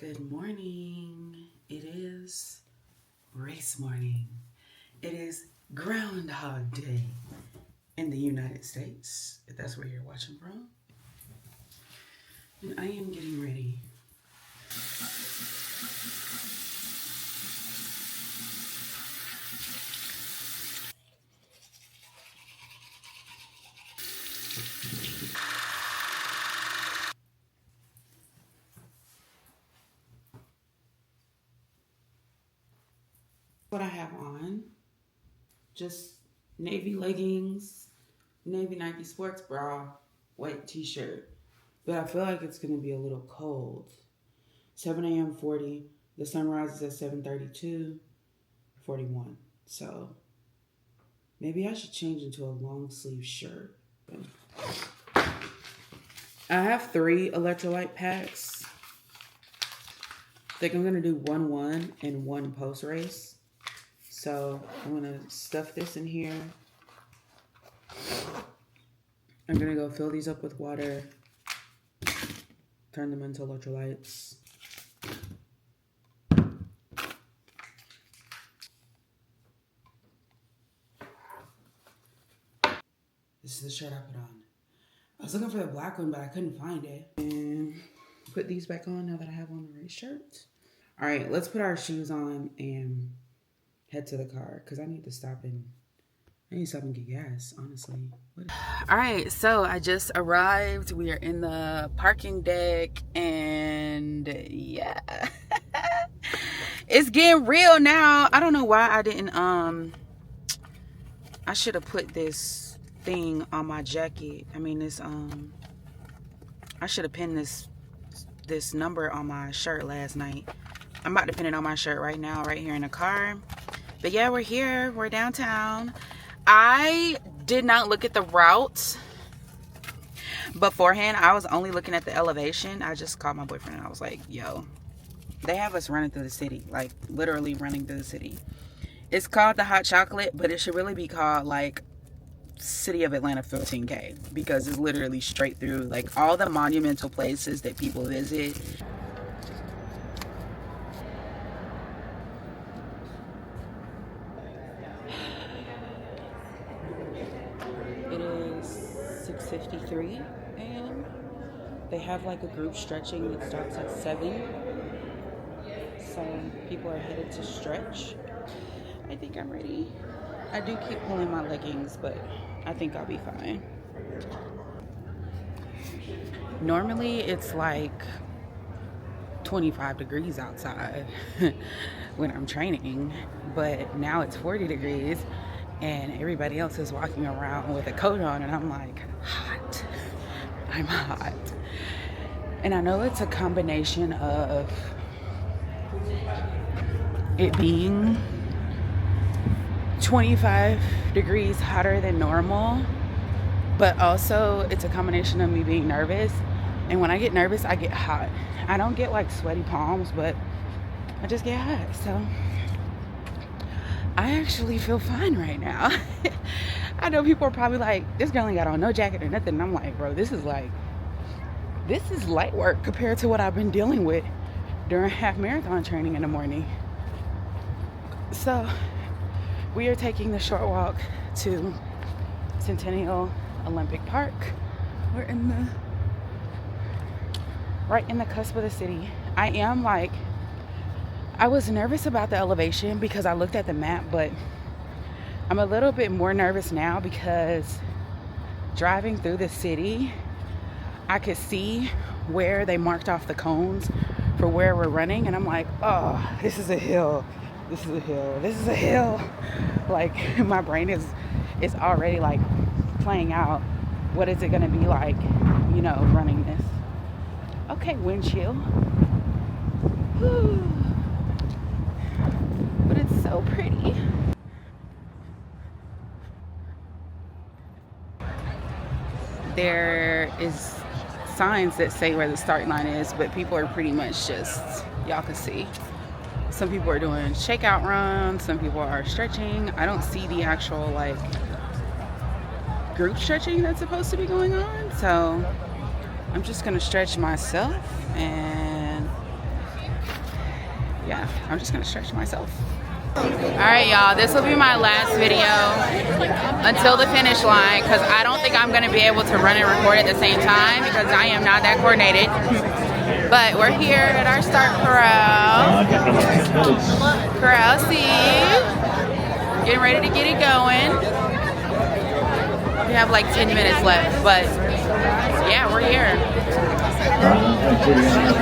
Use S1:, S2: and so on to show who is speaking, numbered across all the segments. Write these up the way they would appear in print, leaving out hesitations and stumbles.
S1: Good morning. It is race morning. It is Groundhog Day in the United States, if that's where you're watching from. And I am getting ready. What I have on, just navy leggings, navy Nike sports bra, white t-shirt. But I feel like it's going to be a little cold. 7 a.m. 40. The sun rises at 7:32, 41. So maybe I should change into a long sleeve shirt. I have 3 electrolyte packs. I think I'm going to do 1 and 1 post race. So I'm going to stuff this in here. I'm going to go fill these up with water. Turn them into electrolytes. This is the shirt I put on. I was looking for the black one, but I couldn't find it. And put these back on now that I have on the right shirt. All right, let's put our shoes on and head to the car because I need to stop and get gas, honestly. All right, so I just arrived. We are in the parking deck and yeah. It's getting real now. I don't know why I didn't I should have put this thing on my jacket. I mean this I should have pinned this number on my shirt last night. I'm about to pin it on my shirt right now, right here in the car. But yeah, we're here. We're downtown. I did not look at the route beforehand. I was only looking at the elevation. I just called my boyfriend and I was like, yo, they have us running through the city. Like, literally running through the city. It's called the Hot Chocolate, but it should really be called, like, City of Atlanta 15K. Because it's literally straight through, like, all the monumental places that people visit. It is 6:53 a.m. They have like a group stretching that starts at 7. So people are headed to stretch. I think I'm ready. I do keep pulling my leggings, but I think I'll be fine. Normally it's like 25 degrees outside when I'm training, but now it's 40 degrees. And everybody else is walking around with a coat on, and I'm like, hot. I'm hot. And I know it's a combination of it being 25 degrees hotter than normal, but also it's a combination of me being nervous. And when I get nervous, I get hot. I don't get like sweaty palms, but I just get hot. So I actually feel fine right now. I know people are probably like, this girl ain't got on no jacket or nothing. And I'm like, bro, this is light work compared to what I've been dealing with during half marathon training in the morning. So we are taking the short walk to Centennial Olympic Park. We're right in the cusp of the city. I was nervous about the elevation because I looked at the map, but I'm a little bit more nervous now because driving through the city, I could see where they marked off the cones for where we're running, and I'm like, oh, this is a hill. This is a hill. This is a hill. Like, my brain is already like playing out what is it going to be like, you know, running this. Okay, wind chill. Whew. But it's so pretty. There is signs that say where the start line is, but people are pretty much just, y'all can see. Some people are doing shakeout runs, some people are stretching. I don't see the actual like group stretching that's supposed to be going on, so I'm just gonna stretch myself and yeah, I'm just gonna stretch myself. All right, y'all, this will be my last video until the finish line, because I don't think I'm gonna be able to run and record at the same time because I am not that coordinated. But we're here at our start corral. Corral C. Getting ready to get it going. We have like 10 minutes left, but yeah, we're here.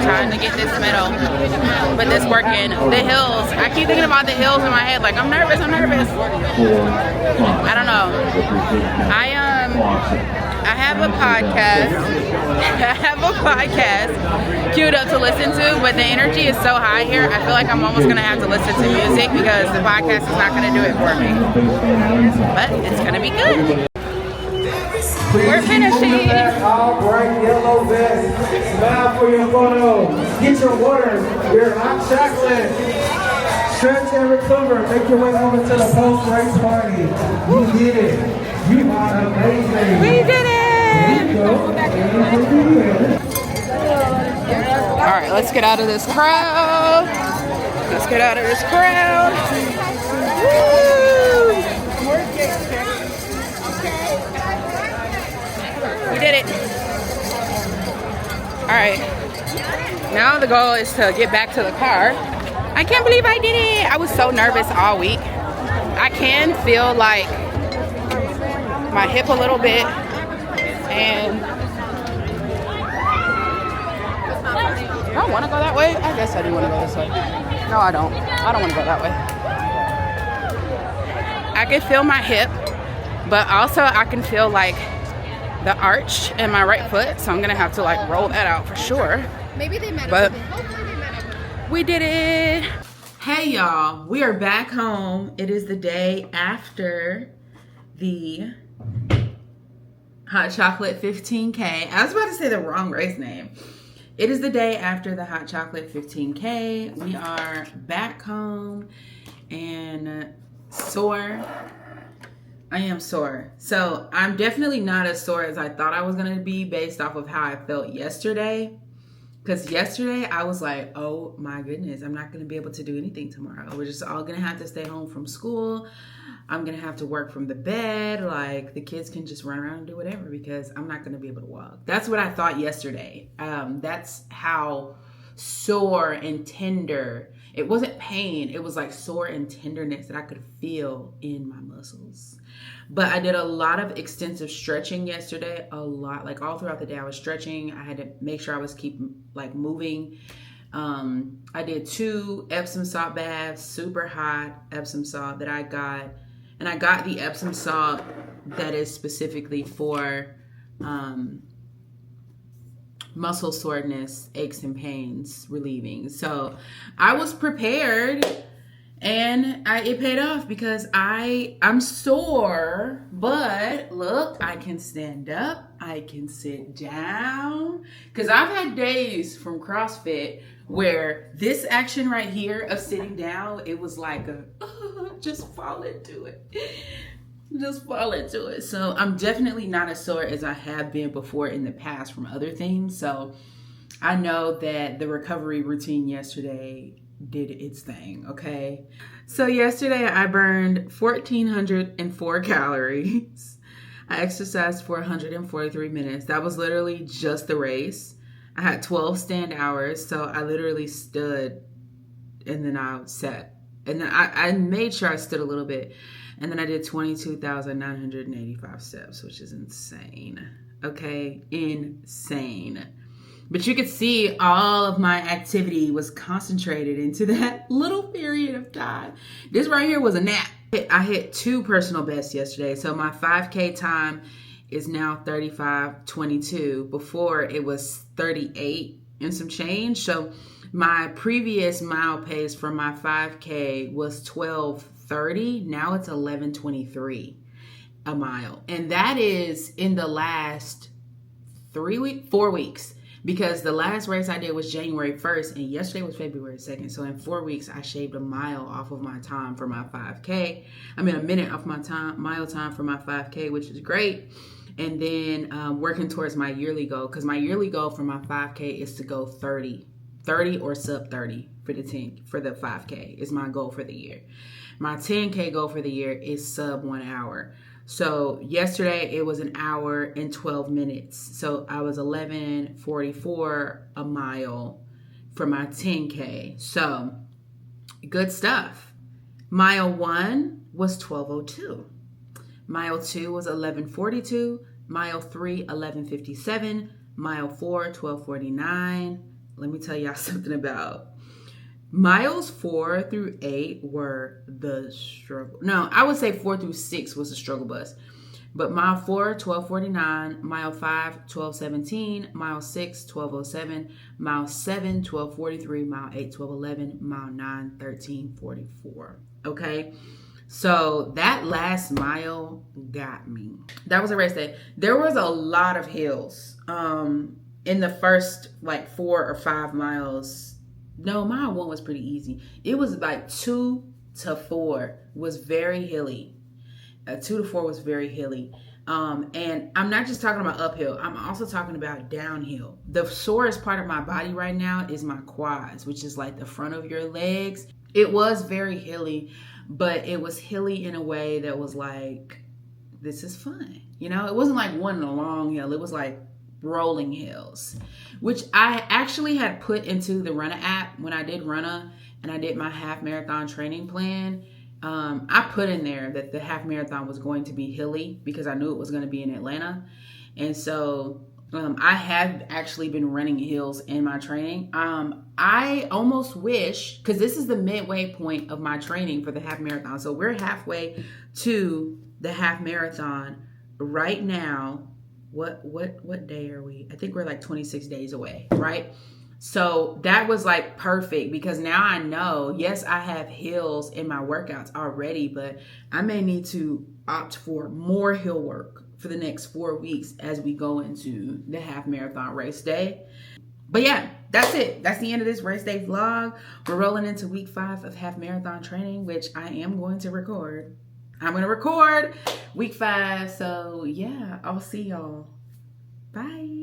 S1: Trying to get this medal, but this working. The hills, I keep thinking about the hills in my head, like I'm nervous. I don't know. I have a podcast queued up to listen to, but the energy is so high here, I feel like I'm almost gonna have to listen to music because the podcast is not gonna do it for me. But it's gonna be good. We're finishing.
S2: All bright yellow vest. Smile for your photo. Get your water, your hot chocolate. Stretch and recover. Make your way over to the post-race party. You did it. You are amazing.
S1: We did it. All right, let's get out of this crowd. Woo! We did it. All right. Now the goal is to get back to the car. I can't believe I did it. I was so nervous all week. I can feel like my hip a little bit, and I don't want to go that way. I guess I do want to go this way. No, I don't. I don't want to go that way. I can feel my hip, but also I can feel like the arch in my right foot, so I'm gonna have to like roll that out for sure.
S3: Maybe they met
S1: but
S3: up. Hopefully they met up.
S1: We did it. Hey y'all, we are back home. It is the day after the Hot Chocolate 15K. I was about to say the wrong race name. It is the day after the Hot Chocolate 15K. We are back home and sore. I am sore. So I'm definitely not as sore as I thought I was going to be based off of how I felt yesterday. Because yesterday I was like, oh my goodness, I'm not going to be able to do anything tomorrow. We're just all going to have to stay home from school. I'm going to have to work from the bed. Like the kids can just run around and do whatever because I'm not going to be able to walk. That's what I thought yesterday. That's how sore and tender. It wasn't pain. It was like sore and tenderness that I could feel in my muscles. But I did a lot of extensive stretching yesterday, a lot, like all throughout the day I was stretching. I had to make sure I was moving. I did 2 Epsom salt baths, super hot Epsom salt that I got. And I got the Epsom salt that is specifically for muscle soreness, aches and pains relieving. So I was prepared. And it paid off because I'm sore, but look, I can stand up, I can sit down. Because I've had days from CrossFit where this action right here of sitting down, it was like just fall into it. Just fall into it. So I'm definitely not as sore as I have been before in the past from other things. So I know that the recovery routine yesterday did its thing, okay? So yesterday I burned 1,404 calories. I exercised for 143 minutes. That was literally just the race. I had 12 stand hours, so I literally stood and then I sat. And then I made sure I stood a little bit. And then I did 22,985 steps, which is insane. Okay? Insane. But you could see all of my activity was concentrated into that little period of time. This right here was a nap. I hit 2 personal bests yesterday. So my 5K time is now 35:22. Before it was 38 and some change. So my previous mile pace for my 5K was 12:30. Now it's 11:23 a mile. And that is in the last 4 weeks. Because the last race I did was January 1st and yesterday was February 2nd. So in 4 weeks, I shaved a mile off of my time for my 5K. I mean, a minute off my mile time for my 5K, which is great. And then working towards my yearly goal. Because my yearly goal for my 5K is to go 30 30 or sub 30 for the 5K is my goal for the year. My 10K goal for the year is sub 1 hour. So yesterday it was 1 hour and 12 minutes. So I was 11:44 a mile for my 10K. So good stuff. Mile 1 was 12:02. Mile 2 was 11:42. Mile 3, 11:57. Mile 4, 12:49. Let me tell y'all something about miles 4 through 8 were the struggle. No, I would say 4 through 6 was the struggle bus. But mile 4, 12:49. Mile 5, 12:17. Mile 6, 12:07. Mile 7, 12:43. Mile 8, 12:11. Mile 9, 13:44. Okay? So that last mile got me. That was a race day. There was a lot of hills in the first like 4 or 5 miles. No, mile 1 was pretty easy. It was like 2 to 4 was very hilly. 2 to 4 was very hilly. And I'm not just talking about uphill. I'm also talking about downhill. The sorest part of my body right now is my quads, which is like the front of your legs. It was very hilly, but it was hilly in a way that was like, this is fun. You know, it wasn't like one long hill. It was like rolling hills, which I actually had put into the Runna app when I did Runna and I did my half marathon training plan. I put in there that the half marathon was going to be hilly because I knew it was going to be in Atlanta. And so I have actually been running hills in my training. I almost wish, because this is the midway point of my training for the half marathon. So we're halfway to the half marathon right now. What day are we? I think we're like 26 days away, right? So that was like perfect because now I know, yes, I have hills in my workouts already, but I may need to opt for more hill work for the next 4 weeks as we go into the half marathon race day. But yeah, that's it. That's the end of this race day vlog. We're rolling into week 5 of half marathon training, which I am going to record. I'm going to record week 5. So yeah, I'll see y'all. Bye.